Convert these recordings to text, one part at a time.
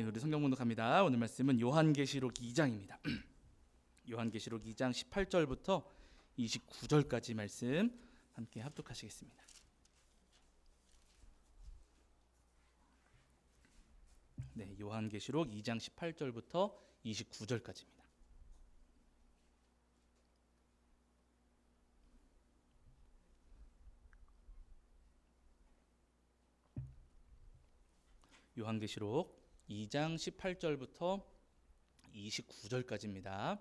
아멘. 우리 성경 봉독합니다. 오늘 말씀은 요한계시록 2장입니다. 요한계시록 2장 18절부터 29절까지 말씀 함께 합독하시겠습니다. 네, 요한계시록 2장 18절부터 29절까지입니다. 요한계시록 2장 18절부터 29절까지입니다.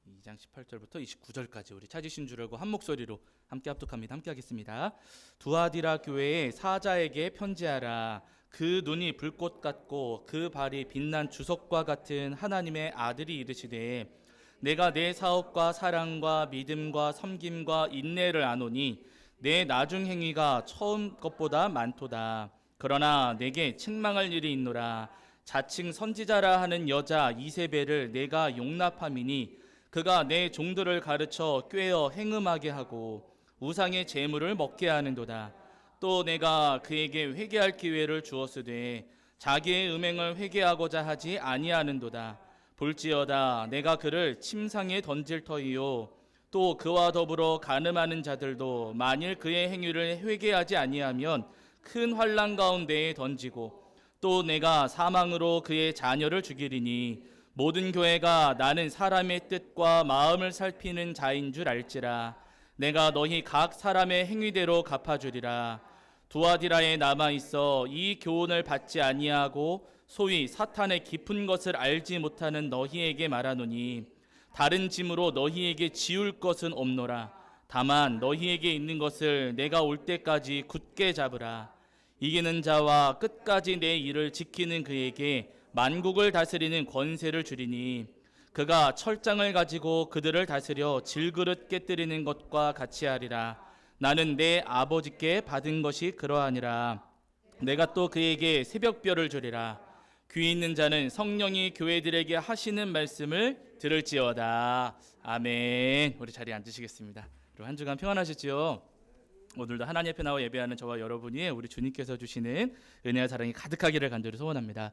2장 18절부터 29절까지 우리 찾으신 줄 알고 한 목소리로 함께 합독합니다. 함께 하겠습니다. 두아디라 교회의 사자에게 편지하라. 그 눈이 불꽃 같고 그 발이 빛난 주석과 같은 하나님의 아들이 이르시되 내가 내 사업과 사랑과 믿음과 섬김과 인내를 아노니 내 나중 행위가 처음 것보다 많도다. 그러나 내게 책망할 일이 있노라. 자칭 선지자라 하는 여자 이세벨을 내가 용납함이니 그가 내 종들을 가르쳐 꾀어 행음하게 하고 우상의 제물을 먹게 하는도다. 또 내가 그에게 회개할 기회를 주었으되 자기의 음행을 회개하고자 하지 아니하는도다. 볼지어다 내가 그를 침상에 던질 터이요 또 그와 더불어 간음하는 자들도 만일 그의 행위를 회개하지 아니하면 큰 환난 가운데에 던지고 또 내가 사망으로 그의 자녀를 죽이리니 모든 교회가 나는 사람의 뜻과 마음을 살피는 자인 줄 알지라. 내가 너희 각 사람의 행위대로 갚아주리라. 두아디라에 남아있어 이 교훈을 받지 아니하고 소위 사탄의 깊은 것을 알지 못하는 너희에게 말하노니 다른 짐으로 너희에게 지울 것은 없노라. 다만 너희에게 있는 것을 내가 올 때까지 굳게 잡으라. 이기는 자와 끝까지 내 일을 지키는 그에게 만국을 다스리는 권세를 주리니 그가 철장을 가지고 그들을 다스려 질그릇 깨뜨리는 것과 같이 하리라. 나는 내 아버지께 받은 것이 그러하니라. 내가 또 그에게 새벽별을 주리라. 귀 있는 자는 성령이 교회들에게 하시는 말씀을 들을지어다. 아멘. 우리 자리에 앉으시겠습니다. 여러분 한 주간 평안하셨지요? 오늘도 하나님 앞에 나와 예배하는 저와 여러분이 우리 주님께서 주시는 은혜와 사랑이 가득하기를 간절히 소원합니다.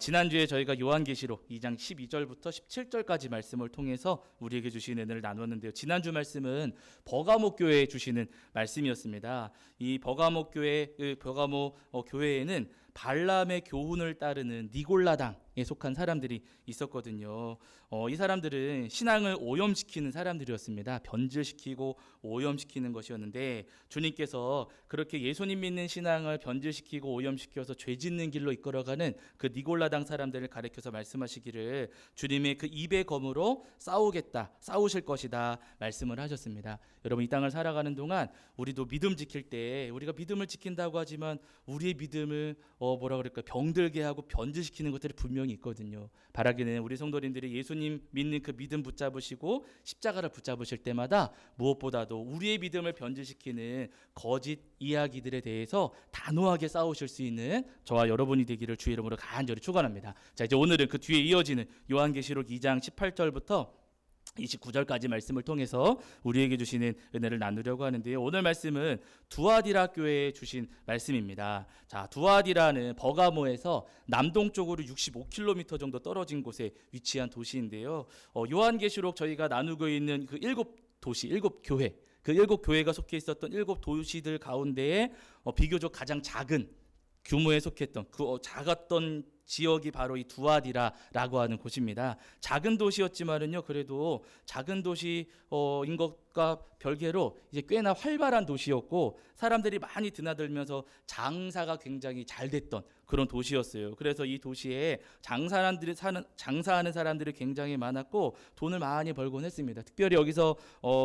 지난주에 저희가 요한계시록 2장 12절부터 17절까지 말씀을 통해서 우리에게 주신 은혜를 나누었는데요. 지난주 말씀은 버가모 교회에 주시는 말씀이었습니다. 이 버가모 교회에는 발람의 교훈을 따르는 니골라당에 속한 사람들이 있었거든요. 이 사람들은 신앙을 오염시키는 사람들이었습니다. 변질시키고 오염시키는 것이었는데 주님께서 그렇게 예수님 믿는 신앙을 변질시키고 오염시켜서 죄 짓는 길로 이끌어가는 그 니골라당 사람들을 가리켜서 말씀하시기를 주님의 그 입의 검으로 싸우실 것이다 말씀을 하셨습니다. 여러분 이 땅을 살아가는 동안 우리도 믿음 지킬 때 우리가 믿음을 지킨다고 하지만 우리의 믿음을 병들게 하고 변질시키는 것들이 분명히 있거든요. 바라기는 우리 성도님들이 예수님 믿는 그 믿음 붙잡으시고 십자가를 붙잡으실 때마다 무엇보다도 우리의 믿음을 변질시키는 거짓 이야기들에 대해서 단호하게 싸우실 수 있는 저와 여러분이 되기를 주의 이름으로 간절히 축원합니다. 자, 이제 오늘은 그 뒤에 이어지는 요한계시록 2장 18절부터 29절까지 말씀을 통해서 우리에게 주시는 은혜를 나누려고 하는데요. 오늘 말씀은 두아디라 교회에 주신 말씀입니다. 자, 두아디라는 버가모에서 남동쪽으로 65km 정도 떨어진 곳에 위치한 도시인데요. 요한계시록 저희가 나누고 있는 그 7 교회, 그 7교회가 속해 있었던 7 도시들 가운데에 비교적 가장 작은 규모에 속했던 그 작았던 지역이 바로 이 두아디라라고 하는 곳입니다. 작은 도시였지만은요, 그래도 작은 도시인 것과 별개로 이제 꽤나 활발한 도시였고 사람들이 많이 드나들면서 장사가 굉장히 잘 됐던 그런 도시였어요. 그래서 이 도시에 장사하는 사람들이 굉장히 많았고 돈을 많이 벌곤 했습니다. 특별히 여기서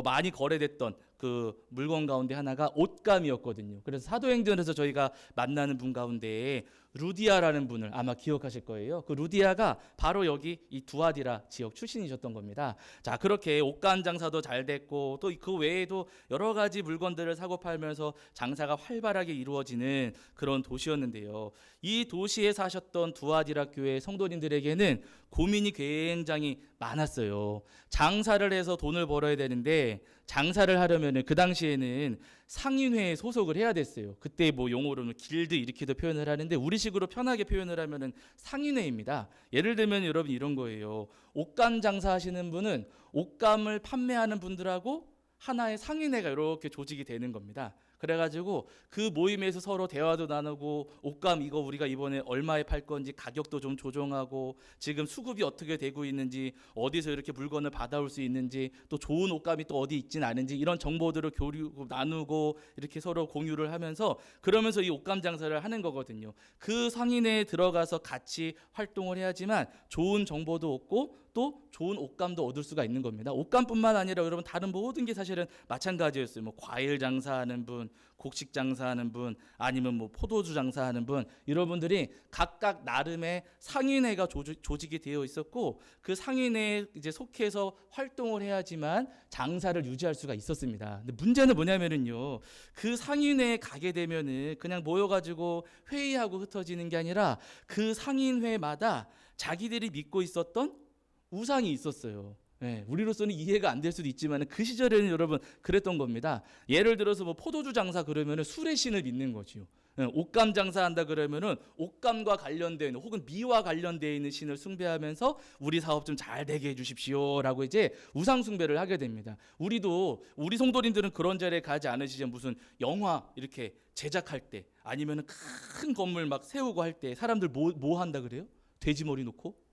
많이 거래됐던 그 물건 가운데 하나가 옷감이었거든요. 그래서 사도행전에서 저희가 만나는 분 가운데 루디아라는 분을 아마 기억하실 거예요. 그 루디아가 바로 여기 이 두아디라 지역 출신이셨던 겁니다. 자, 그렇게 옷감 장사도 잘 됐고 또 그 외에도 여러 가지 물건들을 사고 팔면서 장사가 활발하게 이루어지는 그런 도시였는데요. 이 이 도시에 사셨던 두아디라 교회 성도님들에게는 고민이 굉장히 많았어요. 장사를 해서 돈을 벌어야 되는데 장사를 하려면 그 당시에는 상인회에 소속을 해야 됐어요. 그때 뭐 용어로는 길드 이렇게도 표현을 하는데 우리식으로 편하게 표현을 하면은 상인회입니다. 예를 들면 여러분 이런 거예요. 옷감 장사하시는 분은 옷감을 판매하는 분들하고 하나의 상인회가 이렇게 조직이 되는 겁니다. 그래가지고 그 모임에서 서로 대화도 나누고 옷감 이거 우리가 이번에 얼마에 팔 건지 가격도 좀 조정하고 지금 수급이 어떻게 되고 있는지 어디서 이렇게 물건을 받아올 수 있는지 또 좋은 옷감이 또 어디 있진 않은지 이런 정보들을 교류고 나누고 이렇게 서로 공유를 하면서 그러면서 이 옷감 장사를 하는 거거든요. 그 상인회에 들어가서 같이 활동을 해야지만 좋은 정보도 얻고 또 좋은 옷감도 얻을 수가 있는 겁니다. 옷감뿐만 아니라 여러분 다른 모든 게 사실은 마찬가지였어요. 뭐 과일 장사하는 분, 곡식 장사하는 분, 아니면 뭐 포도주 장사하는 분, 여러분들이 각각 나름의 상인회가 조직이 되어 있었고 그 상인회에 이제 속해서 활동을 해야지만 장사를 유지할 수가 있었습니다. 근데 문제는 뭐냐면은요, 그 상인회에 가게 되면은 그냥 모여가지고 회의하고 흩어지는 게 아니라 그 상인회마다 자기들이 믿고 있었던 우상이 있었어요. 네, 우리로서는 이해가 안 될 수도 있지만 그 시절에는 여러분 그랬던 겁니다. 예를 들어서 뭐 포도주 장사 그러면은 술의 신을 믿는 거지요. 네, 옷감 장사한다 그러면은 옷감과 관련된 혹은 미와 관련되어 있는 신을 숭배하면서 우리 사업 좀 잘 되게 해주십시오라고 이제 우상 숭배를 하게 됩니다. 우리 성도님들은 그런 자리에 가지 않으시죠? 무슨 영화 이렇게 제작할 때 아니면은 큰 건물 막 세우고 할 때 사람들 뭐 한다 그래요? 돼지 머리 놓고?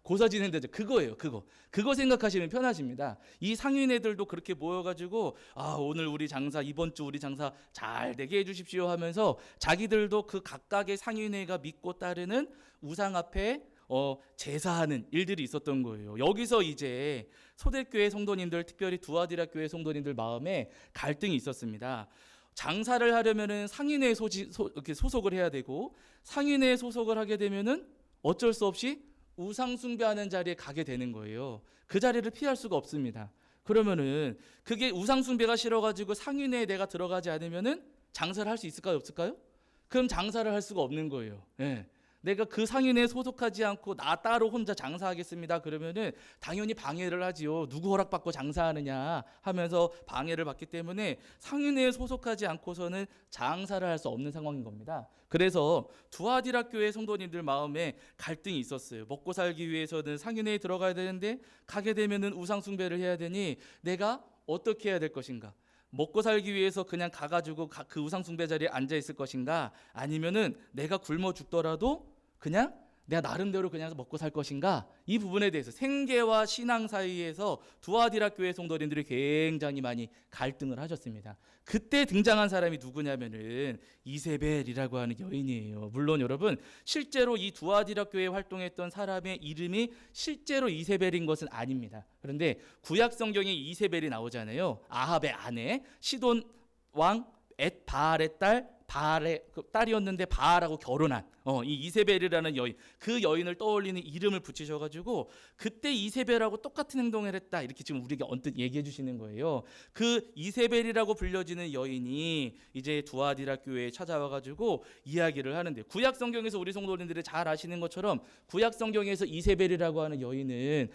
고사 지낸다죠. 그거예요. 그거 생각하시면 편하십니다. 이 상인애들도 그렇게 모여가지고 오늘 우리 장사 이번 주 우리 장사 잘 되게 해주십시오 하면서 자기들도 그 각각의 상인회가 믿고 따르는 우상 앞에 제사하는 일들이 있었던 거예요. 여기서 이제 소대교회 성도님들 특별히 두아디라 교회 성도님들 마음에 갈등이 있었습니다. 장사를 하려면은 상인회에 이렇게 소속을 해야 되고 상인회에 소속을 하게 되면은 어쩔 수 없이 우상 숭배하는 자리에 가게 되는 거예요. 그 자리를 피할 수가 없습니다. 그러면은 그게 우상 숭배가 싫어가지고 상인회에 내가 들어가지 않으면은 장사를 할 수 있을까요, 없을까요? 그럼 장사를 할 수가 없는 거예요. 예. 내가 그 상인회에 소속하지 않고 나 따로 혼자 장사하겠습니다. 그러면은 당연히 방해를 하지요. 누구 허락받고 장사하느냐 하면서 방해를 받기 때문에 상인회에 소속하지 않고서는 장사를 할 수 없는 상황인 겁니다. 그래서 두아디라 교회 성도님들 마음에 갈등이 있었어요. 먹고 살기 위해서는 상인회에 들어가야 되는데 가게 되면은 우상 숭배를 해야 되니 내가 어떻게 해야 될 것인가? 먹고 살기 위해서 그냥 가가지고 그 우상 숭배 자리에 앉아 있을 것인가? 아니면은 내가 굶어 죽더라도 그냥 내가 나름대로 그냥 먹고 살 것인가? 이 부분에 대해서 생계와 신앙 사이에서 두아디라 교회 성도님들이 굉장히 많이 갈등을 하셨습니다. 그때 등장한 사람이 누구냐면은 이세벨이라고 하는 여인이에요. 물론 여러분 실제로 이 두아디라 교회에 활동했던 사람의 이름이 실제로 이세벨인 것은 아닙니다. 그런데 구약 성경에 이세벨이 나오잖아요. 아합의 아내 시돈 왕 엣바알의 딸 바알의 딸이었는데 바알하고 결혼한 이 이세벨이라는 여인, 그 여인을 떠올리는 이름을 붙이셔가지고 그때 이세벨하고 똑같은 행동을 했다 이렇게 지금 우리에게 언뜻 얘기해 주시는 거예요. 그 이세벨이라고 불려지는 여인이 이제 두아디라 교회에 찾아와가지고 이야기를 하는데 구약 성경에서 우리 성도님들이 잘 아시는 것처럼 구약 성경에서 이세벨이라고 하는 여인은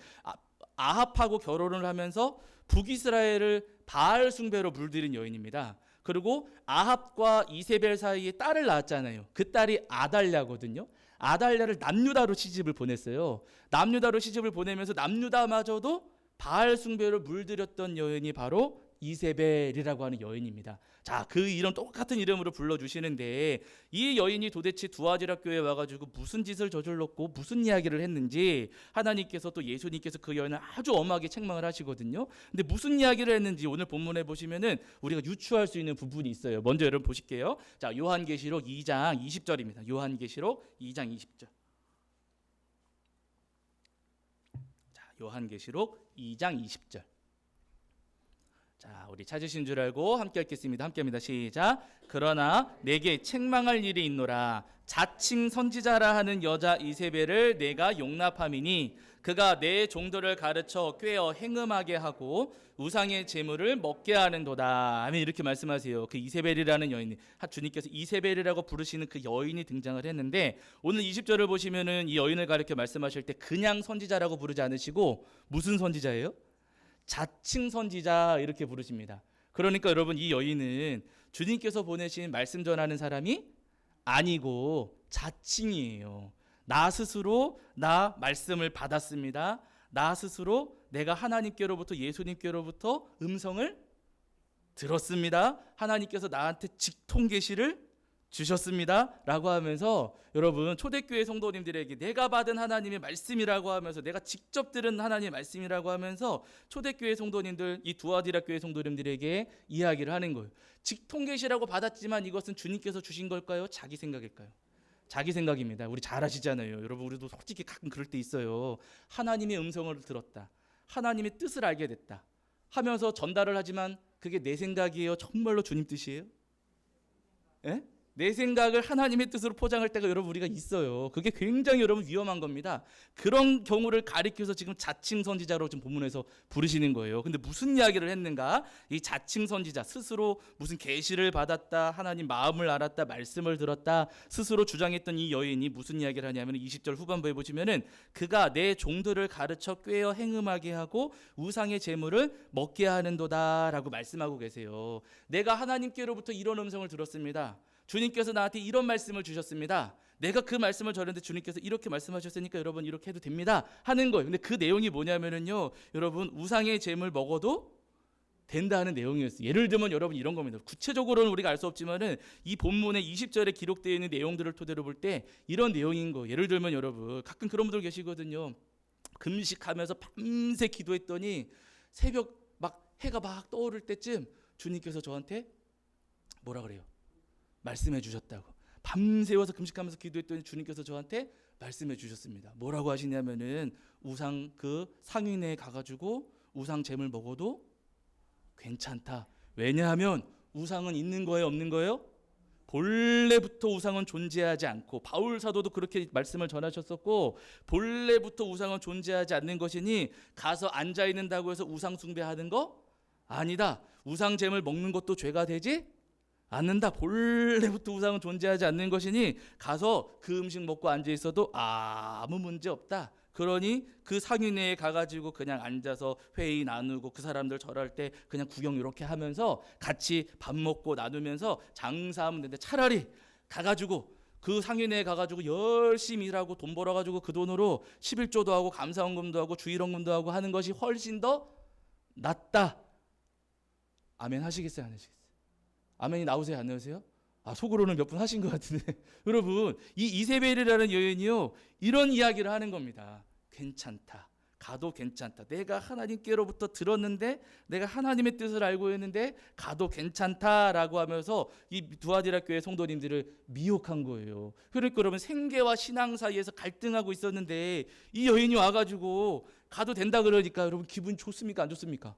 아합하고 결혼을 하면서 북이스라엘을 바알 숭배로 물들인 여인입니다. 그리고 아합과 이세벨 사이에 딸을 낳았잖아요. 그 딸이 아달랴거든요. 아달랴를 남유다로 시집을 보냈어요. 남유다로 시집을 보내면서 남유다마저도 바알 숭배로 물들였던 여인이 바로 이세벨이라고 하는 여인입니다. 자, 그 이름 똑같은 이름으로 불러주시는데 이 여인이 도대체 두아디라 교회에 와가지고 무슨 짓을 저질렀고 무슨 이야기를 했는지 하나님께서 또 예수님께서 그 여인을 아주 엄하게 책망을 하시거든요. 근데 무슨 이야기를 했는지 오늘 본문에 보시면은 우리가 유추할 수 있는 부분이 있어요. 먼저 여러분 보실게요. 자, 요한계시록 2장 20절입니다. 요한계시록 2장 20절. 자, 요한계시록 2장 20절. 자, 우리 찾으신 줄 알고 함께 읽겠습니다. 함께 합니다. 시작. 그러나 내게 책망할 일이 있노라. 자칭 선지자라 하는 여자 이세벨을 내가 용납함이니 그가 내 종들을 가르쳐 꾀어 행음하게 하고 우상의 제물을 먹게 하는도다. 아멘. 이렇게 말씀하세요. 그 이세벨이라는 여인, 주님께서 이세벨이라고 부르시는 그 여인이 등장을 했는데 오늘 20절을 보시면은 이 여인을 가리켜 말씀하실 때 그냥 선지자라고 부르지 않으시고 무슨 선지자예요? 자칭 선지자 이렇게 부르십니다. 그러니까 여러분 이 여인은 주님께서 보내신 말씀 전하는 사람이 아니고 자칭이에요. 나 스스로 나 말씀을 받았습니다. 나 스스로 내가 하나님께로부터 예수님께로부터 음성을 들었습니다. 하나님께서 나한테 직통 계시를 주셨습니다 라고 하면서 여러분 초대교회 성도님들에게 내가 받은 하나님의 말씀이라고 하면서 내가 직접 들은 하나님의 말씀이라고 하면서 초대교회 성도님들 이 두아디라 교회 성도님들에게 이야기를 하는 거예요. 직통 계시라고 받았지만 이것은 주님께서 주신 걸까요? 자기 생각일까요? 자기 생각입니다. 우리 잘 아시잖아요. 여러분 우리도 솔직히 가끔 그럴 때 있어요. 하나님의 음성을 들었다. 하나님의 뜻을 알게 됐다 하면서 전달을 하지만 그게 내 생각이에요? 정말로 주님 뜻이에요? 예? 내 생각을 하나님의 뜻으로 포장할 때가 여러분 우리가 있어요. 그게 굉장히 여러분 위험한 겁니다. 그런 경우를 가리켜서 지금 자칭 선지자로 지금 본문에서 부르시는 거예요. 근데 무슨 이야기를 했는가? 이 자칭 선지자 스스로 무슨 계시를 받았다, 하나님 마음을 알았다, 말씀을 들었다 스스로 주장했던 이 여인이 무슨 이야기를 하냐면 20절 후반부에 보시면은 그가 내 종들을 가르쳐 꾀어 행음하게 하고 우상의 제물을 먹게 하는도다라고 말씀하고 계세요. 내가 하나님께로부터 이런 음성을 들었습니다. 주님께서 나한테 이런 말씀을 주셨습니다. 내가 그 말씀을 전했는데 주님께서 이렇게 말씀하셨으니까 여러분 이렇게 해도 됩니다 하는 거예요. 근데 그 내용이 뭐냐면은요, 여러분 우상의 제물 먹어도 된다는 내용이었어요. 예를 들면 여러분 이런 겁니다. 구체적으로는 우리가 알 수 없지만은 이 본문의 20절에 기록되어 있는 내용들을 토대로 볼 때 이런 내용인 거. 예를 들면 여러분 가끔 그런 분들 계시거든요. 금식하면서 밤새 기도했더니 새벽 막 해가 막 떠오를 때쯤 주님께서 저한테 뭐라 그래요? 말씀해 주셨다고. 밤새워서 금식하면서 기도했더니 주님께서 저한테 말씀해 주셨습니다. 뭐라고 하시냐면은 우상 그 상인에 가가지고 우상 잼을 먹어도 괜찮다. 왜냐하면 우상은 있는 거예요, 없는 거예요? 본래부터 우상은 존재하지 않고 바울 사도도 그렇게 말씀을 전하셨었고 본래부터 우상은 존재하지 않는 것이니 가서 앉아 있는다고 해서 우상 숭배하는 거 아니다. 우상 잼을 먹는 것도 죄가 되지 않는다. 본래부터 우상은 존재하지 않는 것이니 가서 그 음식 먹고 앉아 있어도 아무 문제 없다. 그러니 그 상인회에 가가지고 그냥 앉아서 회의 나누고 그 사람들 절할 때 그냥 구경 이렇게 하면서 같이 밥 먹고 나누면서 장사하면 되는데 차라리 가가지고 그 상인회에 가가지고 열심히 일하고 돈 벌어가지고 그 돈으로 11조도 하고 감사원금도 하고 주일원금도 하고 하는 것이 훨씬 더 낫다. 아멘 하시겠어요? 안 하시겠어요? 아멘이 나오세요? 안 나오세요? 속으로는 몇 분 하신 것 같은데 여러분 이 이세벨이라는 여인이요 이런 이야기를 하는 겁니다. 괜찮다. 가도 괜찮다. 내가 하나님께로부터 들었는데 내가 하나님의 뜻을 알고 있는데 가도 괜찮다라고 하면서 이 두아디라 교회 성도님들을 미혹한 거예요. 그러니까 여러분 생계와 신앙 사이에서 갈등하고 있었는데 이 여인이 와가지고 가도 된다 그러니까 여러분 기분 좋습니까? 안 좋습니까?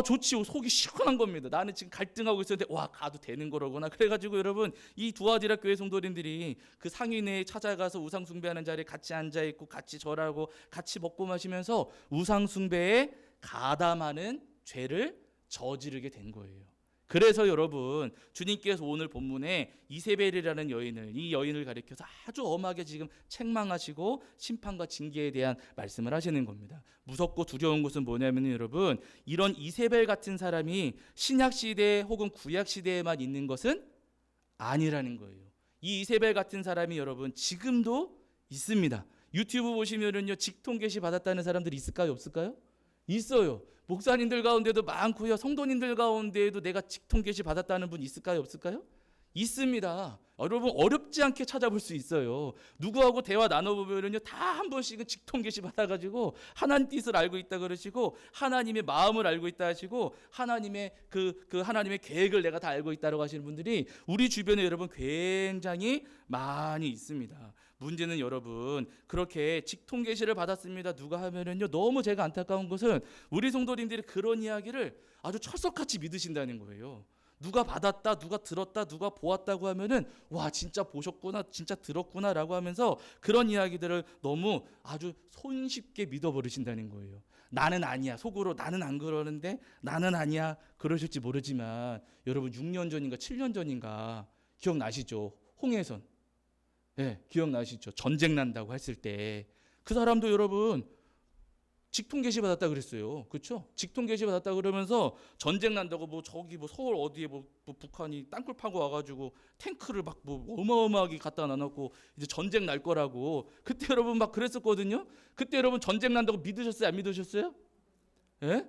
좋지요. 속이 시원한 겁니다. 나는 지금 갈등하고 있었는데 가도 되는 거로구나. 그래가지고 여러분 이 두아디라 교회 성도님들이 그 상인회에 찾아가서 우상 숭배하는 자리에 같이 앉아 있고 같이 절하고 같이 먹고 마시면서 우상 숭배에 가담하는 죄를 저지르게 된 거예요. 그래서 여러분 주님께서 오늘 본문에 이세벨이라는 이 여인을 가리켜서 아주 엄하게 지금 책망하시고 심판과 징계에 대한 말씀을 하시는 겁니다. 무섭고 두려운 것은 뭐냐면 여러분 이런 이세벨 같은 사람이 신약 시대 혹은 구약 시대에만 있는 것은 아니라는 거예요. 이 이세벨 같은 사람이 여러분 지금도 있습니다. 유튜브 보시면은요 직통 계시 받았다는 사람들이 있을까요? 없을까요? 있어요. 목사님들 가운데도 많고요. 성도님들 가운데에도 내가 직통 계시 받았다는 분 있을까요? 없을까요? 있습니다. 여러분 어렵지 않게 찾아볼 수 있어요. 누구하고 대화 나눠보면은요 다 한 번씩은 직통 계시 받아가지고 하나님 뜻을 알고 있다 그러시고 하나님의 마음을 알고 있다 하시고 하나님의 그 하나님의 계획을 내가 다 알고 있다라고 하시는 분들이 우리 주변에 여러분 굉장히 많이 있습니다. 문제는 여러분 그렇게 직통 계시를 받았습니다 누가 하면은요, 너무 제가 안타까운 것은 우리 성도님들이 그런 이야기를 아주 철석같이 믿으신다는 거예요. 누가 받았다, 누가 들었다, 누가 보았다고 하면은 와 진짜 보셨구나, 진짜 들었구나라고 하면서 그런 이야기들을 너무 아주 손쉽게 믿어버리신다는 거예요. 나는 아니야, 속으로 나는 안 그러는데 나는 아니야 그러실지 모르지만 여러분 6년 전인가 7년 전인가 기억나시죠? 홍해선. 네, 기억나시죠? 전쟁 난다고 했을 때 그 사람도 여러분 직통 계시 받았다 그랬어요. 그렇죠? 직통 계시 받았다 그러면서 전쟁 난다고 뭐 저기 뭐 서울 어디에 뭐 북한이 땅굴 파고 와가지고 탱크를 막 뭐 어마어마하게 갖다 놔놓고 이제 전쟁 날 거라고 그때 여러분 막 그랬었거든요. 그때 여러분 전쟁 난다고 믿으셨어요? 안 믿으셨어요? 예?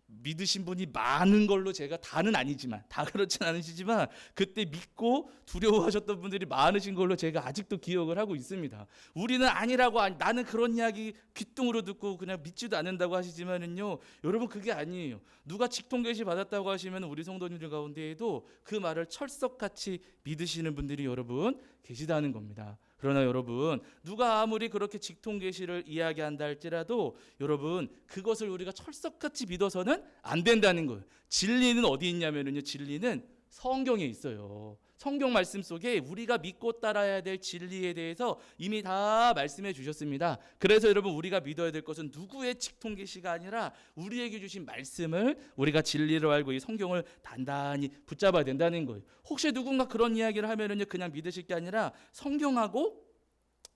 믿으신 분이 많은 걸로 제가 다는 아니지만 다 그렇진 않으시지만 그때 믿고 두려워하셨던 분들이 많으신 걸로 제가 아직도 기억을 하고 있습니다. 우리는 아니라고 나는 그런 이야기 귓등으로 듣고 그냥 믿지도 않는다고 하시지만은요, 여러분 그게 아니에요. 누가 직통 계시 받았다고 하시면 우리 성도님들 가운데에도 그 말을 철석같이 믿으시는 분들이 여러분 계시다는 겁니다. 그러나 여러분 누가 아무리 그렇게 직통 계시를 이야기한다 할지라도 여러분 그것을 우리가 철석같이 믿어서는 안 된다는 거예요. 진리는 어디 있냐면요, 진리는 성경에 있어요. 성경 말씀 속에 우리가 믿고 따라야 될 진리에 대해서 이미 다 말씀해 주셨습니다. 그래서 여러분 우리가 믿어야 될 것은 누구의 직통 계시가 아니라 우리에게 주신 말씀을 우리가 진리로 알고 이 성경을 단단히 붙잡아야 된다는 거예요. 혹시 누군가 그런 이야기를 하면은요, 그냥 믿으실 게 아니라 성경하고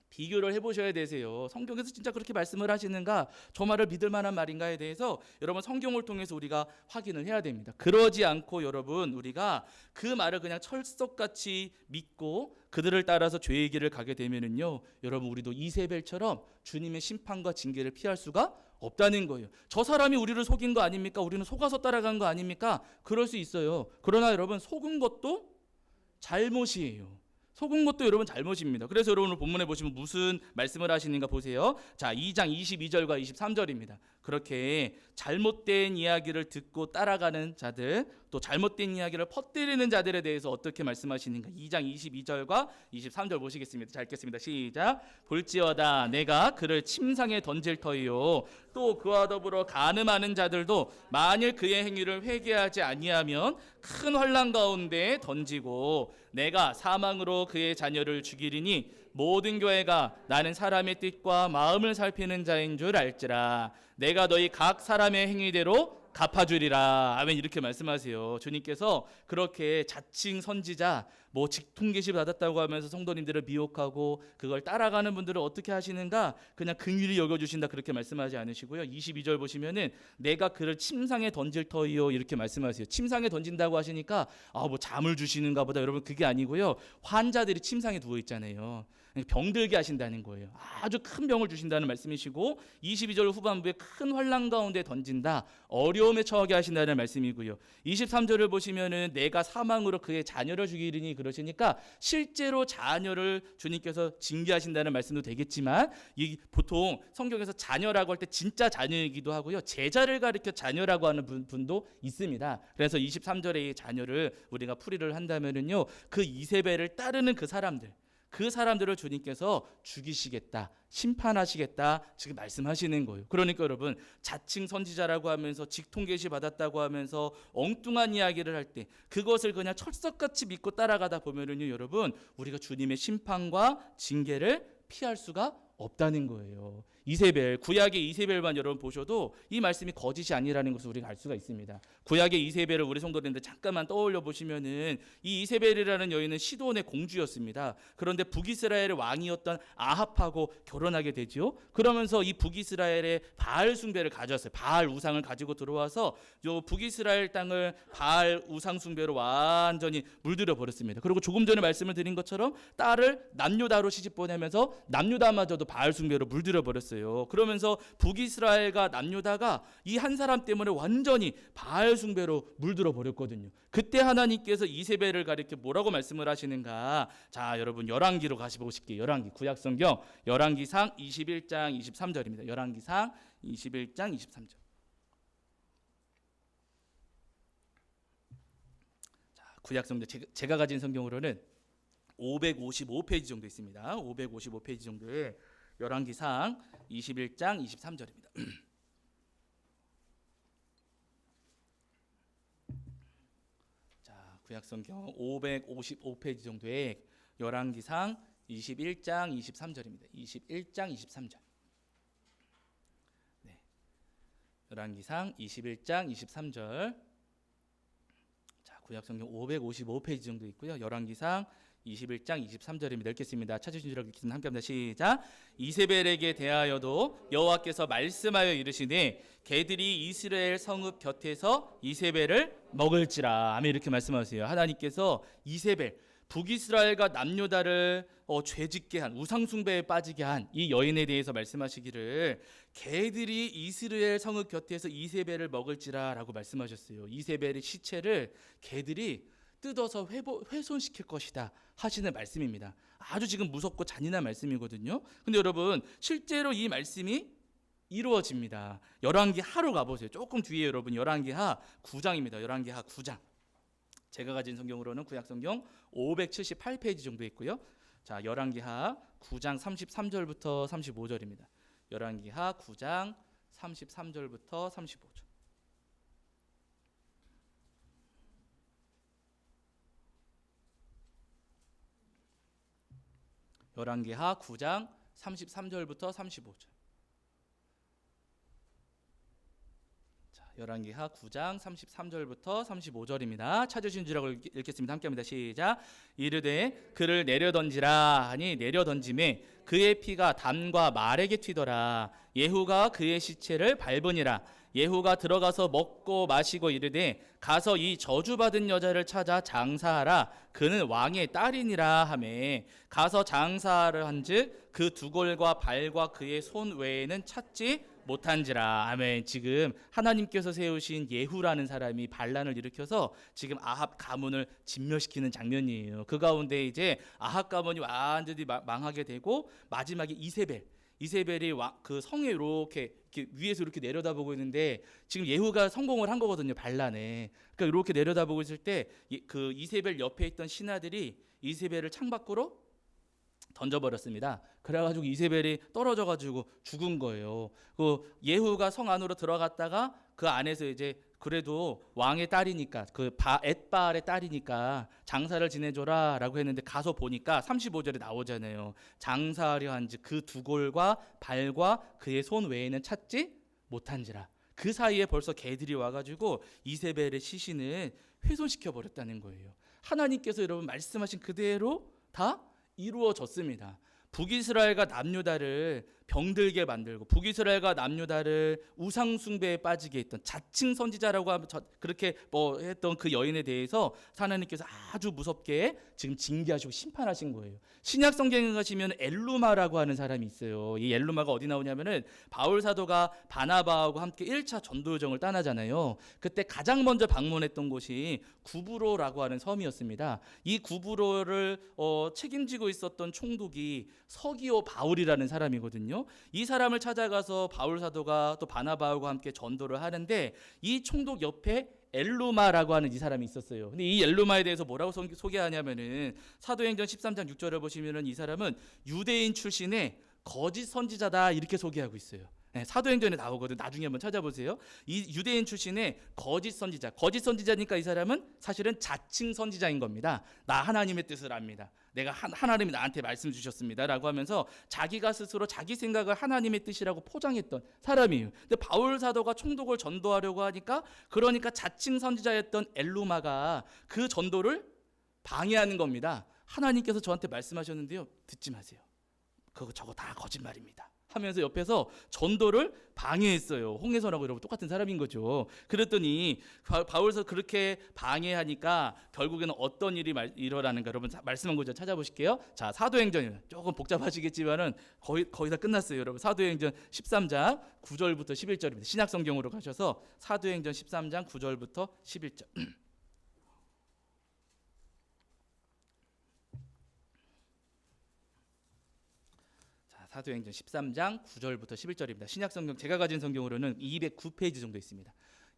비교를 해보셔야 되세요. 성경에서 진짜 그렇게 말씀을 하시는가, 저 말을 믿을 만한 말인가에 대해서 여러분 성경을 통해서 우리가 확인을 해야 됩니다. 그러지 않고 여러분 우리가 그 말을 그냥 철석같이 믿고 그들을 따라서 죄의 길을 가게 되면은요, 여러분 우리도 이세벨처럼 주님의 심판과 징계를 피할 수가 없다는 거예요. 저 사람이 우리를 속인 거 아닙니까? 우리는 속아서 따라간 거 아닙니까? 그럴 수 있어요. 그러나 여러분 속은 것도 잘못이에요. 속은 것도 여러분 잘못입니다. 그래서 여러분 오늘 본문에 보시면 무슨 말씀을 하시는가 보세요. 자, 2장 22절과 23절입니다. 그렇게 잘못된 이야기를 듣고 따라가는 자들, 또 잘못된 이야기를 퍼뜨리는 자들에 대해서 어떻게 말씀하시는가. 2장 22절과 23절 보시겠습니다. 자, 읽겠습니다. 시작. 볼지어다 내가 그를 침상에 던질 터이요 또 그와 더불어 간음하는 자들도 만일 그의 행위를 회개하지 아니하면 큰 환난 가운데 던지고 내가 사망으로 그의 자녀를 죽이리니 모든 교회가 나는 사람의 뜻과 마음을 살피는 자인 줄 알지라. 내가 너희 각 사람의 행위대로 갚아주리라. 아멘. 이렇게 말씀하세요. 주님께서 그렇게 자칭 선지자 뭐 직통 계시 받았다고 하면서 성도님들을 미혹하고 그걸 따라가는 분들을 어떻게 하시는가, 그냥 긍휼히 여겨주신다 그렇게 말씀하지 않으시고요. 22절 보시면은 내가 그를 침상에 던질 터이요 이렇게 말씀하세요. 침상에 던진다고 하시니까 뭐 잠을 주시는가 보다. 여러분 그게 아니고요, 환자들이 침상에 누워 있잖아요. 병들게 하신다는 거예요. 아주 큰 병을 주신다는 말씀이시고 22절 후반부에 큰 환난 가운데 던진다, 어려움에 처하게 하신다는 말씀이고요. 23절을 보시면은 내가 사망으로 그의 자녀를 죽이리니 그러시니까 실제로 자녀를 주님께서 징계하신다는 말씀도 되겠지만 이 보통 성경에서 자녀라고 할 때 진짜 자녀이기도 하고요, 제자를 가리켜 자녀라고 하는 분도 있습니다. 그래서 23절의 자녀를 우리가 풀이를 한다면은요, 그 이세벨을 따르는 그 사람들을 주님께서 죽이시겠다, 심판하시겠다 지금 말씀하시는 거예요. 그러니까 여러분 자칭 선지자라고 하면서 직통 계시 받았다고 하면서 엉뚱한 이야기를 할 때 그것을 그냥 철석같이 믿고 따라가다 보면은요, 여러분 우리가 주님의 심판과 징계를 피할 수가 없다는 거예요. 이세벨, 구약의 이세벨만 여러분 보셔도 이 말씀이 거짓이 아니라는 것을 우리가 알 수가 있습니다. 구약의 이세벨을 우리 성도님들 잠깐만 떠올려 보시면은 이 이세벨이라는 여인은 시돈의 공주였습니다. 그런데 북이스라엘의 왕이었던 아합하고 결혼하게 되죠. 그러면서 이 북이스라엘의 바알 숭배를 가져왔어요. 바알 우상을 가지고 들어와서 요 북이스라엘 땅을 바알 우상 숭배로 완전히 물들여 버렸습니다. 그리고 조금 전에 말씀을 드린 것처럼 딸을 남유다로 시집 보내면서 남유다마저도 바알 숭배로 물들여 버렸어요. 그러면서 북이스라엘과 남유다가 이 한 사람 때문에 완전히 바알 숭배로 물들어 버렸거든요. 그때 하나님께서 이세벨을 가리켜 뭐라고 말씀을 하시는가. 자, 여러분 열왕기로 가시보실게요. 열왕기, 구약성경 열왕기상 21장 23절입니다. 열왕기상 21장 23절. 자, 구약성경 제가 가진 성경으로는 555페이지 정도 있습니다. 555페이지 정도에 열왕기상 21장 23절입니다. 자, 구약성경 555페이지 정도에 열왕기상 21장 23절입니다. 21장 23절. 네. 열왕기상 21장 23절. 자, 구약성경 555페이지 정도 있고요. 열왕기상 21장 23절입니다. 읽겠습니다. 찾으신 줄 알고 읽겠습니다. 함께 합니다. 시작. 이세벨에게 대하여도 여호와께서 말씀하여 이르시되 개들이 이스라엘 성읍 곁에서 이세벨을 먹을지라. 아멘. 이렇게 말씀하세요. 하나님께서 이세벨, 북이스라엘과 남유다를 죄짓게 한, 우상숭배에 빠지게 한 이 여인에 대해서 말씀하시기를 개들이 이스라엘 성읍 곁에서 이세벨을 먹을지라 라고 말씀하셨어요. 이세벨의 시체를 개들이 뜯어서 훼손시킬 것이다 하시는 말씀입니다. 아주 지금 무섭고 잔인한 말씀이거든요. 근데 여러분 실제로 이 말씀이 이루어집니다. 열왕기하로 가보세요. 조금 뒤에 여러분 열왕기하 9장입니다. 열왕기하 9장. 제가 가진 성경으로는 구약성경 578페이지 정도 있고요. 자, 열왕기하 9장 33절부터 35절입니다. 열왕기하 9장 33절부터 35절. 열왕기하 9장 33절부터 35절. 자, 열왕기하 9장 33절부터 35절입니다. 찾으신 줄 알고 읽겠습니다. 함께합니다. 시작. 이르되 그를 내려던지라 하니 내려던짐에 그의 피가 담과 말에게 튀더라. 예후가 그의 시체를 밟으니라. 예후가 들어가서 먹고 마시고 이르되 가서 이 저주받은 여자를 찾아 장사하라. 그는 왕의 딸이니라 하매 가서 장사를 한즉 그 두골과 발과 그의 손 외에는 찾지 못한지라. 아멘. 지금 하나님께서 세우신 예후라는 사람이 반란을 일으켜서 지금 아합 가문을 진멸시키는 장면이에요. 그 가운데 이제 아합 가문이 완전히 망하게 되고 마지막에 이세벨이 그 성에 이렇게 위에서 이렇게 내려다보고 있는데 지금 예후가 성공을 한 거거든요. 반란에. 그러니까 이렇게 내려다보고 있을 때 그 이세벨 옆에 있던 신하들이 이세벨을 창밖으로 던져버렸습니다. 그래가지고 이세벨이 떨어져가지고 죽은 거예요. 그 예후가 성 안으로 들어갔다가 그 안에서 이제 그래도 왕의 딸이니까 그 엣바알의 딸이니까 장사를 지내줘라라고 했는데 가서 보니까 35절에 나오잖아요. 장사하려 한즉 그 두골과 발과 그의 손 외에는 찾지 못한지라. 그 사이에 벌써 개들이 와가지고 이세벨의 시신을 훼손시켜 버렸다는 거예요. 하나님께서 여러분 말씀하신 그대로 다 이루어졌습니다. 북이스라엘과 남유다를 병들게 만들고 북이스라엘과 남유다를 우상숭배에 빠지게 했던 자칭 선지자라고 그렇게 했던 그 여인에 대해서 하나님께서 아주 무섭게 지금 징계하시고 심판하신 거예요. 신약 성경에 가시면 엘루마라고 하는 사람이 있어요. 이 엘루마가 어디 나오냐면은 바울 사도가 바나바하고 함께 1차 전도 여정을 떠나잖아요. 그때 가장 먼저 방문했던 곳이 구브로라고 하는 섬이었습니다. 이 구브로를 책임지고 있었던 총독이 서기오 바울이라는 사람이거든요. 이 사람을 찾아가서 바울 사도가 또 바나바하고 함께 전도를 하는데 이 총독 옆에 엘루마라고 하는 이 사람이 있었어요. 근데 이 엘루마에 대해서 뭐라고 소개하냐면은 사도행전 13장 6절을 보시면은 이 사람은 유대인 출신의 거짓 선지자다 이렇게 소개하고 있어요. 네, 사도행전에 나오거든. 나중에 한번 찾아보세요. 이 유대인 출신의 거짓 선지자니까 이 사람은 사실은 자칭 선지자인 겁니다. 나 하나님의 뜻을 압니다. 내가 하나님이 나한테 말씀 주셨습니다라고 하면서 자기가 스스로 자기 생각을 하나님의 뜻이라고 포장했던 사람이에요. 근데 바울 사도가 총독을 전도하려고 하니까 그러니까 자칭 선지자였던 엘루마가 그 전도를 방해하는 겁니다. 하나님께서 저한테 말씀하셨는데요. 듣지 마세요. 저거 다 거짓말입니다. 하면서 옆에서 전도를 방해했어요. 홍해선하고 여러분 똑같은 사람인 거죠. 그랬더니 바울서 그렇게 방해하니까 결국에는 어떤 일이 일어나는가 여러분 말씀한 구절 찾아보실게요. 자, 사도행전 조금 복잡하시겠지만은 거의 다 끝났어요. 여러분 사도행전 13장 9절부터 11절입니다. 신약 성경으로 가셔서 사도행전 13장 9절부터 11절. 사도행전 13장 9절부터 11절입니다. 신약성경 제가 가진 성경으로는 209페이지 정도 있습니다.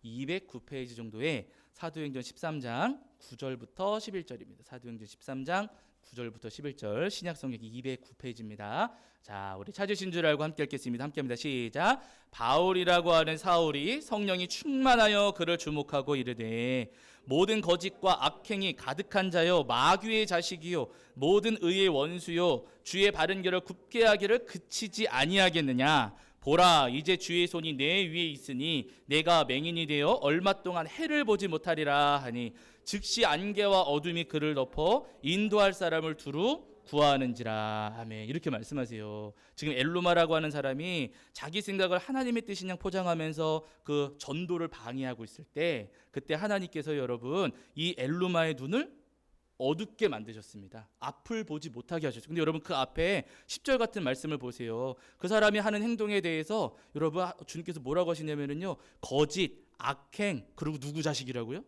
209페이지 정도에 사도행전 13장 9절부터 11절입니다. 사도행전 13장 9절부터 11절 신약성경 209페이지입니다. 자, 우리 찾으신 줄 알고 함께 읽겠습니다. 함께 합니다. 시작. 바울이라고 하는 사울이 성령이 충만하여 그를 주목하고 이르되 모든 거짓과 악행이 가득한 자요 마귀의 자식이요 모든 의의 원수요 주의 바른 길을 굽게 하기를 그치지 아니하겠느냐. 보라 이제 주의 손이 내 위에 있으니 내가 맹인이 되어 얼마 동안 해를 보지 못하리라 하니 즉시 안개와 어둠이 그를 덮어 인도할 사람을 두루 구하는지라. 아멘. 이렇게 말씀하세요. 지금 엘루마라고 하는 사람이 자기 생각을 하나님의 뜻인 양 포장하면서 그 전도를 방해하고 있을 때 그때 하나님께서 여러분 이 엘루마의 눈을 어둡게 만드셨습니다. 앞을 보지 못하게 하셨어요. 근데 여러분 그 앞에 10절 같은 말씀을 보세요. 그 사람이 하는 행동에 대해서 여러분 주님께서 뭐라고 하시냐면요 거짓, 악행, 그리고 누구 자식이라고요?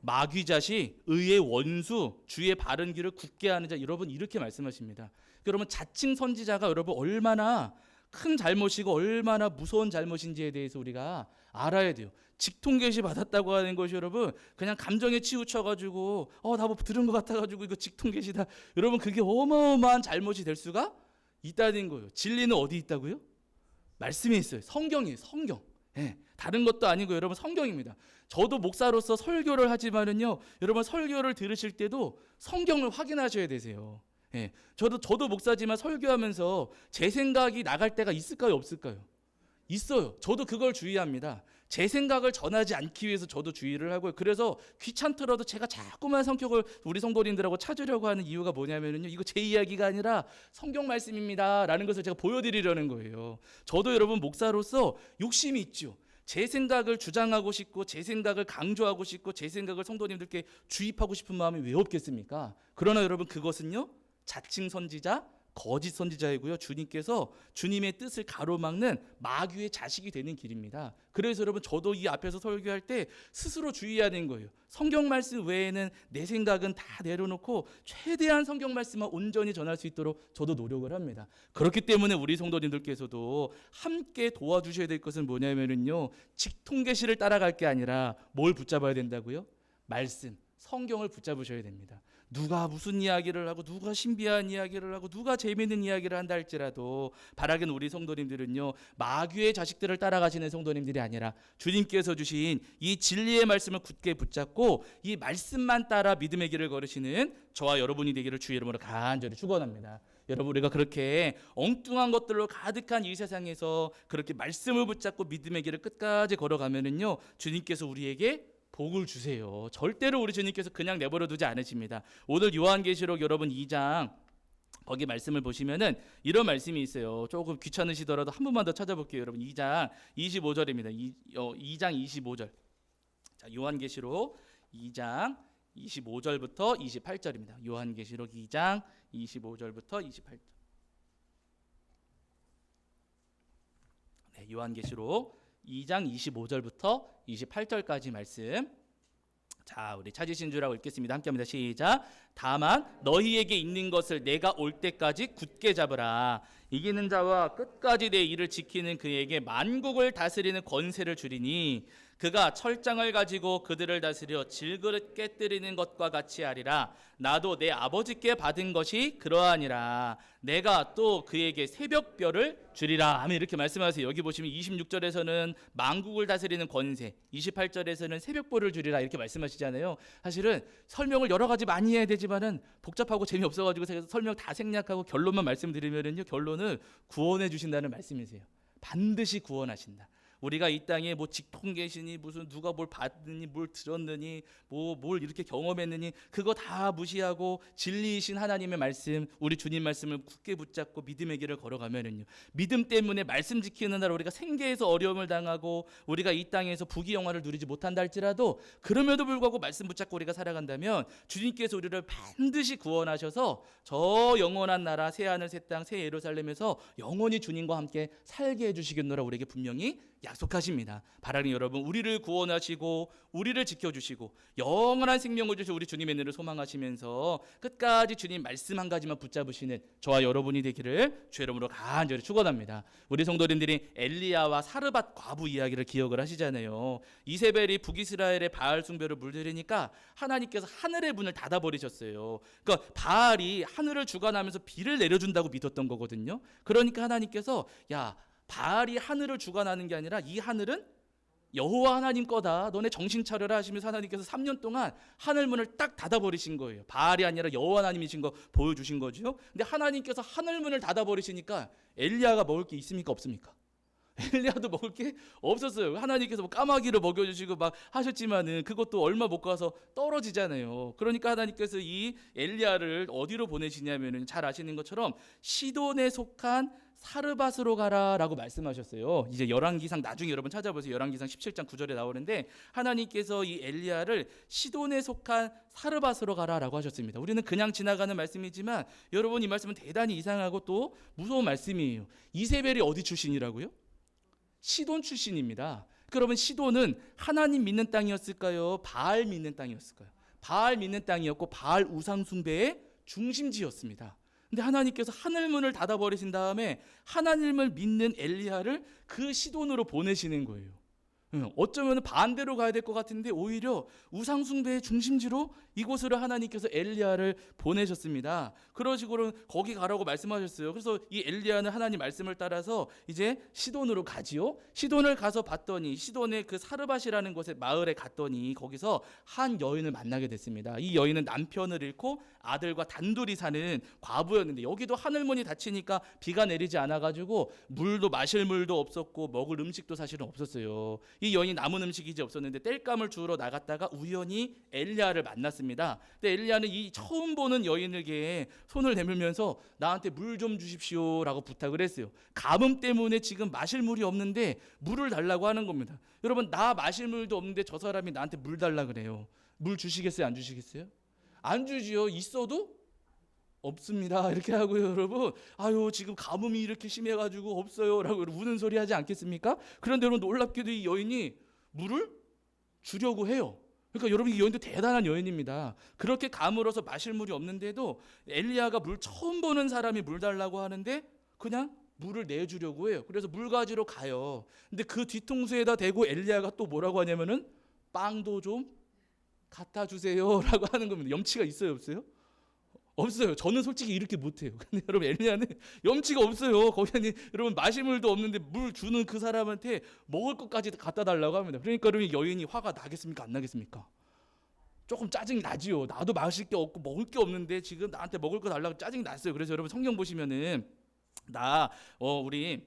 마귀 자식, 의의 원수, 주의 바른 길을 굳게 하는 자. 여러분 이렇게 말씀하십니다. 여러분 자칭 선지자가 여러분 얼마나 큰 잘못이고 얼마나 무서운 잘못인지에 대해서 우리가 알아야 돼요. 직통계시 받았다고 하는 것이 여러분 그냥 감정에 치우쳐가지고 나 뭐 들은 것 같아가지고 이거 직통계시다. 여러분 그게 어마어마한 잘못이 될 수가 있다는 거예요. 진리는 어디 있다고요? 말씀에 있어요. 성경이에요. 성경. 예, 다른 것도 아니고 여러분 성경입니다. 저도 목사로서 설교를 하지만은요 여러분 설교를 들으실 때도 성경을 확인하셔야 되세요. 예, 저도 목사지만 설교하면서 제 생각이 나갈 때가 있을까요 없을까요? 있어요. 저도 그걸 주의합니다. 제 생각을 전하지 않기 위해서 저도 주의를 하고요. 그래서 귀찮더라도 제가 자꾸만 성격을 우리 성도님들하고 찾으려고 하는 이유가 뭐냐면요 이거 제 이야기가 아니라 성경 말씀입니다 라는 것을 제가 보여드리려는 거예요. 저도 여러분 목사로서 욕심이 있죠. 제 생각을 주장하고 싶고 제 생각을 강조하고 싶고 제 생각을 성도님들께 주입하고 싶은 마음이 왜 없겠습니까? 그러나 여러분 그것은요 자칭 선지자, 거짓 선지자이고요. 주님께서 주님의 뜻을 가로막는 마귀의 자식이 되는 길입니다. 그래서 여러분 저도 이 앞에서 설교할 때 스스로 주의하는 거예요. 성경 말씀 외에는 내 생각은 다 내려놓고 최대한 성경 말씀만 온전히 전할 수 있도록 저도 노력을 합니다. 그렇기 때문에 우리 성도님들께서도 함께 도와주셔야 될 것은 뭐냐면요 직통계시를 따라갈 게 아니라 뭘 붙잡아야 된다고요? 말씀, 성경을 붙잡으셔야 됩니다. 누가 무슨 이야기를 하고 누가 신비한 이야기를 하고 누가 재미있는 이야기를 한다 할지라도 바라기는 우리 성도님들은요 마귀의 자식들을 따라가시는 성도님들이 아니라 주님께서 주신 이 진리의 말씀을 굳게 붙잡고 이 말씀만 따라 믿음의 길을 걸으시는 저와 여러분이 되기를 주의 이름으로 간절히 축원합니다. 여러분 우리가 그렇게 엉뚱한 것들로 가득한 이 세상에서 그렇게 말씀을 붙잡고 믿음의 길을 끝까지 걸어가면은요 주님께서 우리에게 복을 주세요. 절대로 우리 주님께서 그냥 내버려 두지 않으십니다. 오늘 요한계시록 여러분 2장 거기 말씀을 보시면은 이런 말씀이 있어요. 조금 귀찮으시더라도 한 번만 더 찾아볼게요. 여러분 2장 25절입니다. 2장 25절. 자, 요한계시록 2장 25절부터 28절입니다. 요한계시록 2장 25절부터 28절. 네, 요한계시록 2장 25절부터 28절까지 말씀. 자, 우리 찾으신 줄 알고 읽겠습니다. 함께합니다. 시작. 다만 너희에게 있는 것을 내가 올 때까지 굳게 잡으라. 이기는 자와 끝까지 내 일을 지키는 그에게 만국을 다스리는 권세를 주리니 그가 철장을 가지고 그들을 다스려 질그릇 깨뜨리는 것과 같이 하리라. 나도 내 아버지께 받은 것이 그러하니라. 내가 또 그에게 새벽별을 주리라 하면 이렇게 말씀하세요. 여기 보시면 26절에서는 만국을 다스리는 권세, 28절에서는 새벽별을 주리라 이렇게 말씀하시잖아요. 사실은 설명을 여러 가지 많이 해야 되지만은 복잡하고 재미없어가지고 제가 설명 다 생략하고 결론만 말씀드리면은요 결론은 구원해 주신다는 말씀이세요. 반드시 구원하신다. 우리가 이 땅에 뭐 직통계시니 무슨 누가 뭘 봤느니 뭘 들었느니 뭘 이렇게 경험했느니 그거 다 무시하고 진리이신 하나님의 말씀 우리 주님 말씀을 굳게 붙잡고 믿음의 길을 걸어가면은요 믿음 때문에 말씀 지키는 날 우리가 생계에서 어려움을 당하고 우리가 이 땅에서 부귀영화를 누리지 못한다 할지라도 그럼에도 불구하고 말씀 붙잡고 우리가 살아간다면 주님께서 우리를 반드시 구원하셔서 저 영원한 나라 새 하늘 새 땅 새 예루살렘에서 영원히 주님과 함께 살게 해주시겠노라 우리에게 분명히 약속하십니다. 바라는 여러분, 우리를 구원하시고 우리를 지켜주시고 영원한 생명을 주신 우리 주님의 은혜를 소망하시면서 끝까지 주님 말씀 한 가지만 붙잡으시는 저와 여러분이 되기를 주의 이름으로 간절히 축원합니다. 우리 성도님들이 엘리야와 사르밧 과부 이야기를 기억을 하시잖아요. 이세벨이 북이스라엘의 바알 숭배를 물들이니까 하나님께서 하늘의 문을 닫아버리셨어요. 그러니까 바알이 하늘을 주관하면서 비를 내려준다고 믿었던 거거든요. 그러니까 하나님께서 야, 바알이 하늘을 주관하는 게 아니라 이 하늘은 여호와 하나님 거다. 너네 정신 차려라 하시면서 하나님께서 3년 동안 하늘문을 딱 닫아버리신 거예요. 바알이 아니라 여호와 하나님이신 거 보여주신 거죠. 근데 하나님께서 하늘문을 닫아버리시니까 엘리야가 먹을 게 있습니까 없습니까? 엘리야도 먹을 게 없었어요. 하나님께서 뭐 까마귀를 먹여주시고 막 하셨지만은 그것도 얼마 못 가서 떨어지잖아요. 그러니까 하나님께서 이 엘리야를 어디로 보내시냐면은 잘 아시는 것처럼 시돈에 속한 사르밧으로 가라라고 말씀하셨어요. 이제 열왕기상 나중에 여러분 찾아보세요. 열왕기상 17장 9절에 나오는데 하나님께서 이 엘리야를 시돈에 속한 사르밧으로 가라라고 하셨습니다. 우리는 그냥 지나가는 말씀이지만 여러분 이 말씀은 대단히 이상하고 또 무서운 말씀이에요. 이세벨이 어디 출신이라고요? 시돈 출신입니다. 그러면 시돈은 하나님 믿는 땅이었을까요? 바알 믿는 땅이었을까요? 바알 믿는 땅이었고 바알 우상 숭배의 중심지였습니다. 근데 하나님께서 하늘문을 닫아버리신 다음에 하나님을 믿는 엘리야를 그 시돈으로 보내시는 거예요. 어쩌면 반대로 가야 될 것 같은데 오히려 우상숭배의 중심지로 이곳으로 하나님께서 엘리야를 보내셨습니다. 그런 식으로 거기 가라고 말씀하셨어요. 그래서 이 엘리야는 하나님 말씀을 따라서 이제 시돈으로 가지요. 시돈을 가서 봤더니 시돈의 그 사르밧이라는 곳에 마을에 갔더니 거기서 한 여인을 만나게 됐습니다. 이 여인은 남편을 잃고 아들과 단둘이 사는 과부였는데 여기도 하늘문이 닫히니까 비가 내리지 않아가지고 물도 마실 물도 없었고 먹을 음식도 사실은 없었어요. 이 여인이 남은 음식이 이제 없었는데 땔감을 주우러 나갔다가 우연히 엘리야를 만났습니다. 근데 엘리야는 이 처음 보는 여인에게 손을 내밀면서 나한테 물 좀 주십시오라고 부탁을 했어요. 가뭄 때문에 지금 마실 물이 없는데 물을 달라고 하는 겁니다. 여러분 나 마실 물도 없는데 저 사람이 나한테 물 달라 그래요. 물 주시겠어요? 안 주시겠어요? 안 주지요. 있어도 없습니다. 이렇게 하고요, 여러분. 아유, 지금 가뭄이 이렇게 심해가지고 없어요라고 우는 소리 하지 않겠습니까? 그런데 여러분 놀랍게도 이 여인이 물을 주려고 해요. 그러니까 여러분 이 여인도 대단한 여인입니다. 그렇게 가물어서 마실 물이 없는데도 엘리야가 물 처음 보는 사람이 물 달라고 하는데 그냥 물을 내주려고 해요. 그래서 물 가지러 가요. 근데 그 뒤통수에다 대고 엘리야가 또 뭐라고 하냐면은 빵도 좀 갖다 주세요라고 하는 겁니다. 염치가 있어요, 없어요? 없어요. 저는 솔직히 이렇게 못해요. 근데 여러분 엘리야는 염치가 없어요. 거기는 여러분 마실 물도 없는데 물 주는 그 사람한테 먹을 것까지 갖다 달라고 합니다. 그러니까 여러분 여인이 화가 나겠습니까? 안 나겠습니까? 조금 짜증이 나지요. 나도 마실 게 없고 먹을 게 없는데 지금 나한테 먹을 거 달라고 짜증이 났어요. 그래서 여러분 성경 보시면은 우리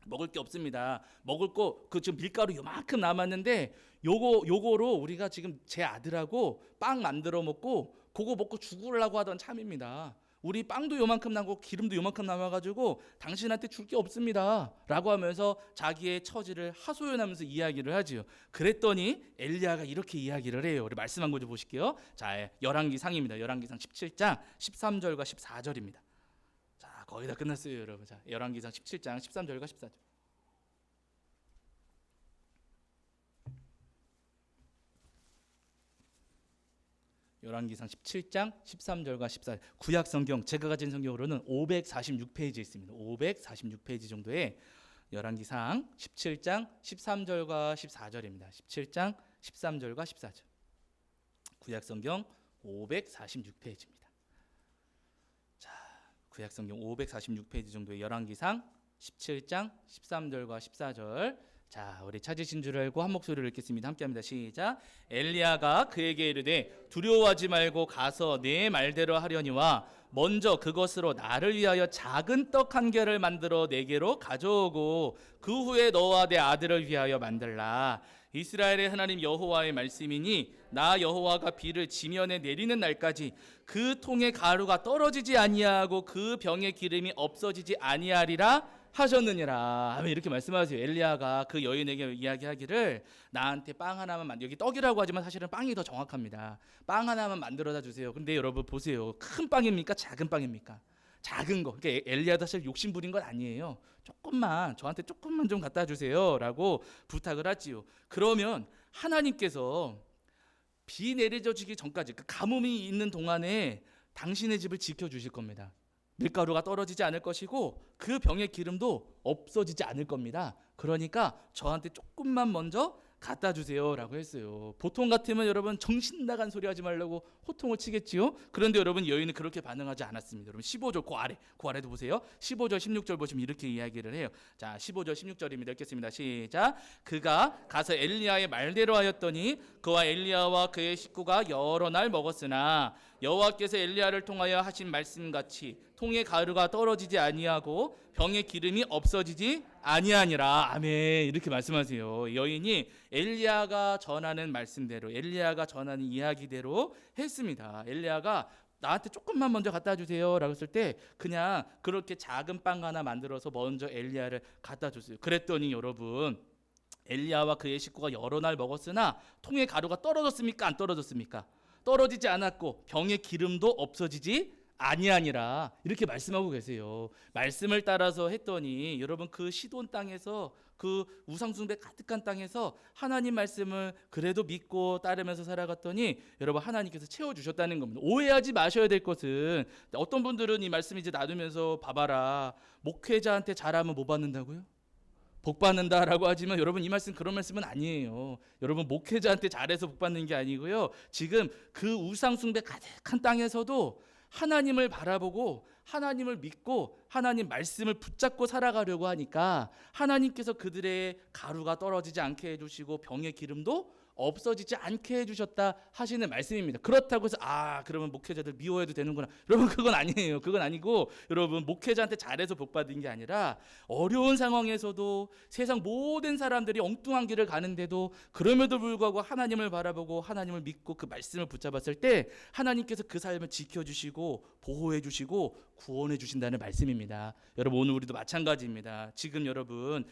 먹을 게 없습니다. 먹을 거 그 지금 밀가루 요만큼 남았는데 요거로 우리가 지금 제 아들하고 빵 만들어 먹고 그거 먹고 죽으려고 하던 참입니다. 우리 빵도 요만큼 남고 기름도 요만큼 남아가지고 당신한테 줄 게 없습니다 라고 하면서 자기의 처지를 하소연하면서 이야기를 하지요. 그랬더니 엘리야가 이렇게 이야기를 해요. 우리 말씀한 거 좀 보실게요. 자, 열왕기상입니다. 열왕기상 17장 13절과 14절입니다. 자, 거의 다 끝났어요, 여러분. 자, 열왕기상 17장 13절과 14절. 열왕기상 17장 13절과 14절. 구약 성경 제가 가진 성경으로는 546페이지에 있습니다. 546페이지 정도의 열왕기상 17장 13절과 14절입니다. 17장 13절과 14절. 구약 성경 546페이지입니다. 자, 구약 성경 546페이지 정도의 열왕기상 17장 13절과 14절. 자, 우리 찾으신 줄 알고 한 목소리를 읽겠습니다. 함께합니다. 시작. 엘리야가 그에게 이르되 두려워하지 말고 가서 내 말대로 하려니와 먼저 그것으로 나를 위하여 작은 떡 한 개를 만들어 내게로 가져오고 그 후에 너와 내 아들을 위하여 만들라. 이스라엘의 하나님 여호와의 말씀이니 나 여호와가 비를 지면에 내리는 날까지 그 통의 가루가 떨어지지 아니하고 그 병의 기름이 없어지지 아니하리라 하셨느니라 하면 이렇게 말씀하세요. 엘리야가 그 여인에게 이야기하기를 나한테 빵 하나만 여기 떡이라고 하지만 사실은 빵이 더 정확합니다. 빵 하나만 만들어다 주세요. 근데 여러분 보세요. 큰 빵입니까? 작은 빵입니까? 작은 거. 그러니까 엘리야도 사실 욕심 부린 건 아니에요. 조금만 저한테 조금만 좀 갖다 주세요라고 부탁을 하지요. 그러면 하나님께서 비 내려지기 전까지 그 가뭄이 있는 동안에 당신의 집을 지켜주실 겁니다. 밀가루가 떨어지지 않을 것이고 그 병의 기름도 없어지지 않을 겁니다. 그러니까 저한테 조금만 먼저 갖다 주세요라고 했어요. 보통 같으면 여러분 정신 나간 소리 하지 말라고 호통을 치겠지요. 그런데 여러분 여인은 그렇게 반응하지 않았습니다. 여러분 15절 그 아래도 보세요. 15절 16절 보시면 이렇게 이야기를 해요. 자, 15절 16절입니다. 읽겠습니다. 시작. 그가 가서 엘리야의 말대로 하였더니 그와 엘리야와 그의 식구가 여러 날 먹었으나 여호와께서 엘리야를 통하여 하신 말씀같이 통의 가루가 떨어지지 아니하고 병의 기름이 없어지지 아니하니라. 아멘. 이렇게 말씀하세요. 여인이 엘리야가 전하는 말씀대로, 엘리야가 전하는 이야기대로 했습니다. 엘리야가 나한테 조금만 먼저 갖다 주세요라고 했을 때 그냥 그렇게 작은 빵 하나 만들어서 먼저 엘리야를 갖다 줬어요. 그랬더니 여러분 엘리야와 그의 식구가 여러 날 먹었으나 통의 가루가 떨어졌습니까? 안 떨어졌습니까? 떨어지지 않았고 병의 기름도 없어지지 아니하니라. 이렇게 말씀하고 계세요. 말씀을 따라서 했더니 여러분 그 시돈 땅에서 그 우상숭배 가득한 땅에서 하나님 말씀을 그래도 믿고 따르면서 살아갔더니 여러분 하나님께서 채워주셨다는 겁니다. 오해하지 마셔야 될 것은 어떤 분들은 이 말씀 이제 나누면서 봐봐라 목회자한테 잘하면 뭐 받는다고요? 복 받는다라고 하지만 여러분 이 말씀 그런 말씀은 아니에요. 여러분 목회자한테 잘해서 복 받는 게 아니고요. 지금 그 우상숭배 가득한 땅에서도 하나님을 바라보고 하나님을 믿고 하나님 말씀을 붙잡고 살아가려고 하니까 하나님께서 그들의 가루가 떨어지지 않게 해주시고 병의 기름도 없어지지 않게 해주셨다 하시는 말씀입니다. 그렇다고 해서 그러면 목회자들 미워해도 되는구나. 여러분 그건 아니에요. 그건 아니고 여러분 목회자한테 잘해서 복받은 게 아니라 어려운 상황에서도 세상 모든 사람들이 엉뚱한 길을 가는데도 그럼에도 불구하고 하나님을 바라보고 하나님을 믿고 그 말씀을 붙잡았을 때 하나님께서 그 삶을 지켜주시고 보호해주시고 구원해주신다는 말씀입니다. 여러분 오늘 우리도 마찬가지입니다. 지금 여러분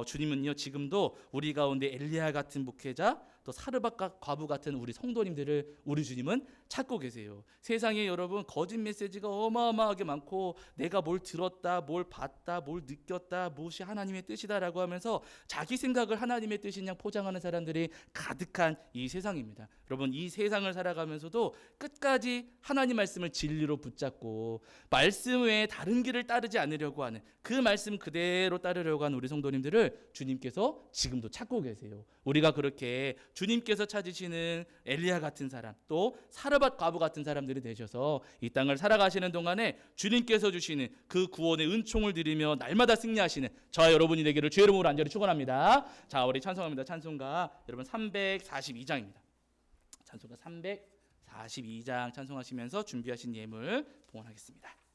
주님은요 지금도 우리 가운데 엘리야 같은 목회자 또 사르밧 과부 같은 우리 성도님들을 우리 주님은 찾고 계세요. 세상에 여러분 거짓 메시지가 어마어마하게 많고 내가 뭘 들었다 뭘 봤다 뭘 느꼈다 무엇이 하나님의 뜻이다라고 하면서 자기 생각을 하나님의 뜻인 양 포장하는 사람들이 가득한 이 세상입니다. 여러분 이 세상을 살아가면서도 끝까지 하나님 말씀을 진리로 붙잡고 말씀 외에 다른 길을 따르지 않으려고 하는 그 말씀 그대로 따르려고 하는 우리 성도님들을 주님께서 지금도 찾고 계세요. 우리가 그렇게 주님께서 찾으시는 엘리야 같은 사람 또 사르밧 과부 같은 사람들이 되셔서 이 땅을 살아가시는 동안에 주님께서 주시는 그 구원의 은총을 드리며 날마다 승리하시는 저와 여러분이 되기를 주의 이름으로 간절히 축원합니다. 자, 우리 찬송합니다. 찬송가 여러분 342장입니다. 찬송가 342장 찬송하시면서 준비하신 예물 봉헌하겠습니다.